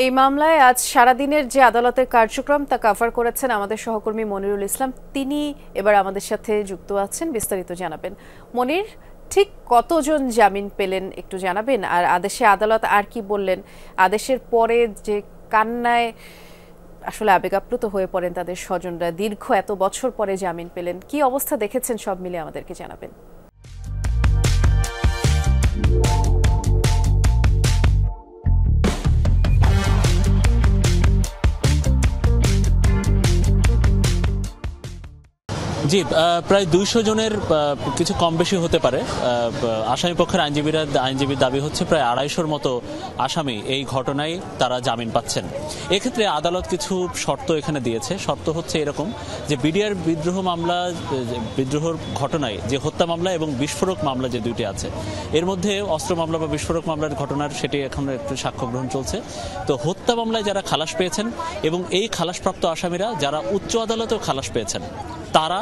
এই মামলায় আজ সারাদিনের যে আদালতের কার্যক্রম তা কভার করেছেন আমাদের সহকর্মী মনিরুল ইসলাম। তিনি এবার আমাদের সাথে যুক্ত আছেন, বিস্তারিত জানাবেন। মনির, ঠিক কতজন জামিন পেলেন একটু জানাবেন, আর আদেশে আদালত আর কি বললেন? আদেশের পরে যে কান্নায় আসলে আবেগাপ্লুত হয়ে পড়েন তাদের স্বজনরা, দীর্ঘ এত বছর পরে জামিন পেলেন, কি অবস্থা দেখেছেন সব মিলে আমাদেরকে জানাবেন। জি, প্রায় 200 জনের কিছু কম বেশি হতে পারে। আসামি পক্ষের আইনজীবীর দাবি হচ্ছে প্রায় 250-র মতো আসামি এই ঘটনায় তারা জামিন পাচ্ছেন। এক্ষেত্রে আদালত কিছু শর্ত এখানে দিয়েছে। শর্ত হচ্ছে এরকম যে বিডিআর বিদ্রোহর ঘটনায় যে হত্যা মামলা এবং বিস্ফোরক মামলা যে দুইটি আছে, এর মধ্যে অস্ত্র মামলা বা বিস্ফোরক মামলার ঘটনার সেটি এখন একটু সাক্ষ্য গ্রহণ চলছে। তো হত্যা মামলায় যারা খালাস পেয়েছেন এবং এই খালাসপ্রাপ্ত আসামিরা যারা উচ্চ আদালতেও খালাস পেয়েছেন তারা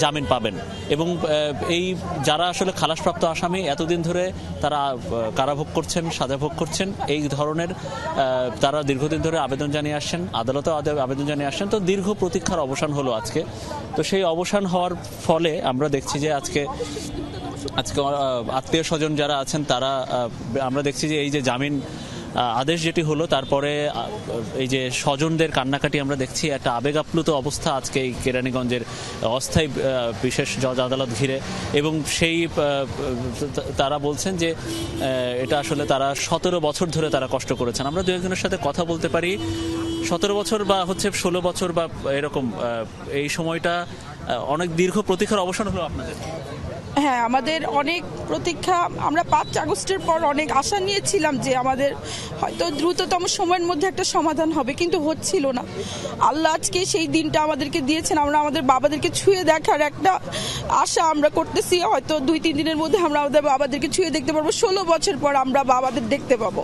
জামিন পাবেন। এবং এই যারা আসলে খালাসপ্রাপ্ত আসামি এতদিন ধরে তারা কারাভোগ করছেন, সাজা ভোগ করছেন, এই ধরনের তারা দীর্ঘদিন ধরে আবেদন জানিয়ে আসছেন, আদালতেও আবেদন জানিয়ে আসছেন। তো দীর্ঘ প্রতীক্ষার অবসান হলো আজকে। তো সেই অবসান হওয়ার ফলে আমরা দেখছি যে আজকে আত্মীয় স্বজন যারা আছেন তারা, আমরা দেখছি যে এই যে জামিন আদেশ যেটি হলো তারপরে এই যে স্বজনদের কান্নাকাটি আমরা দেখছি, একটা আবেগাপ্লুত অবস্থা আজকে এই কেরানীগঞ্জের অস্থায়ী বিশেষ জজ আদালত ঘিরে। এবং সেই তারা বলছেন যে এটা আসলে তারা 17 বছর ধরে তারা কষ্ট করেছেন। আমরা দু একজনের সাথে কথা বলতে পারি। 17 বছর বা 16 বছর বা এরকম এই সময়টা অনেক দীর্ঘ প্রতীক্ষার অবসান হলো আপনাদের। হ্যাঁ, আমাদের অনেক প্রতীক্ষা। আমরা 5 আগস্টের পর অনেক আশা নিয়েছিলাম যে আমাদের হয়তো দ্রুততম সময়ের মধ্যে একটা সমাধান হবে, কিন্তু হচ্ছিল না। আল্লাহ আজকে সেই দিনটা আমাদেরকে দিয়েছেন। আমরা আমাদের বাবাদেরকে ছুঁয়ে দেখার একটা আশা আমরা করতেছি। হয়তো 2-3 দিনের মধ্যে আমরা আমাদের বাবাদেরকে ছুঁয়ে দেখতে পারবো। 16 বছর পর আমরা বাবাদের দেখতে পাবো।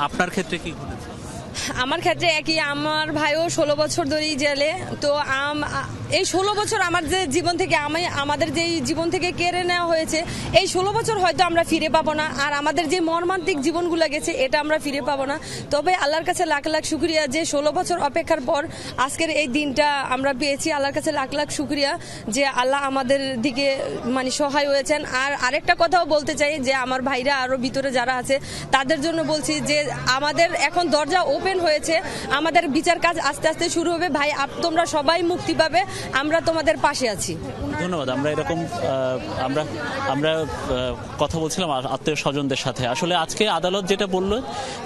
আপনার ক্ষেত্রে কি ঘটেছে? আমার ক্ষেত্রে একই। আমার ভাইও 16 বছর ধরেই জেলে। তো এই 16 বছর আমার যে জীবন থেকে আমাদের যে জীবন থেকে কেড়ে নেওয়া হয়েছে, এই 16 বছর হয়তো আমরা ফিরে পাবো না। আর আমাদের যে মর্মান্তিক জীবনগুলো গেছে এটা আমরা ফিরে পাবো না। তবে আল্লাহর কাছে লাখ লাখ শুকরিয়া যে 16 বছর অপেক্ষার পর আজকের এই দিনটা আমরা পেয়েছি। আল্লাহর কাছে লাখ লাখ শুকরিয়া যে আল্লাহ আমাদের দিকে সহায় হয়েছেন। আর আরেকটা কথাও বলতে চাই যে আমার ভাইরা আরো ভিতরে যারা আছে তাদের জন্য বলছি যে আমাদের এখন দরজা ওপেন হয়েছে, আমাদের বিচার কাজ আস্তে আস্তে শুরু হবে। ভাই, তোমরা সবাই মুক্তি পাবে, আমরা তোমাদের পাশে আছি। ধন্যবাদ। আমরা এরকম আমরা কথা বলছিলাম আত্মীয় স্বজনদের সাথে। আসলে আজকে আদালত যেটা বলল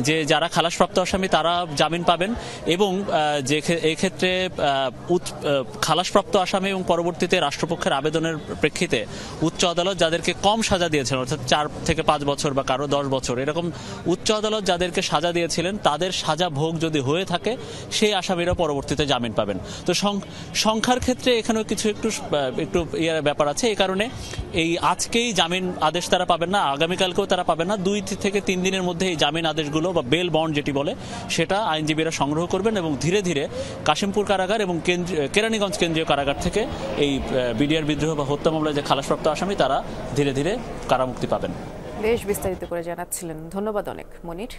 যে যারা খালাসপ্রাপ্ত আসামি তারা জামিন পাবেন, এবং যে এই ক্ষেত্রে খালাসপ্রাপ্ত আসামি এবং পরবর্তীতে রাষ্ট্রপক্ষের আবেদনের প্রেক্ষিতে উচ্চ আদালত যাদেরকে কম সাজা দিয়েছেন, অর্থাৎ 4 থেকে 5 বছর বা কারো 10 বছর, এরকম উচ্চ আদালত যাদেরকে সাজা দিয়েছিলেন তাদের সাজা ভোগ যদি হয়ে থাকে সেই আসামিরা পরবর্তীতে জামিন পাবেন। তো সংখ্যার ক্ষেত্রে এখানেও কিছু একটু ব্যাপার আছে। এই কারণে এই আজকেই জামিন আদেশ তারা পাবেন না, আগামীকালকেও তারা পাবেন না। 2 থেকে 3 দিনের মধ্যে এই জামিন আদেশগুলো বা বেল বন্ড যেটি বলে সেটা আইনজীবীরা সংগ্রহ করবেন, এবং ধীরে ধীরে কাশিমপুর কারাগার এবং কেরানীগঞ্জ কেন্দ্রীয় কারাগার থেকে এই বিডিআর বিদ্রোহ বা হত্যা মামলায় যে খালাসপ্রাপ্ত আসামি তারা ধীরে ধীরে কারামুক্তি পাবেন। বেশ বিস্তারিত করে জানাচ্ছিলেন, ধন্যবাদ অনেক মনির।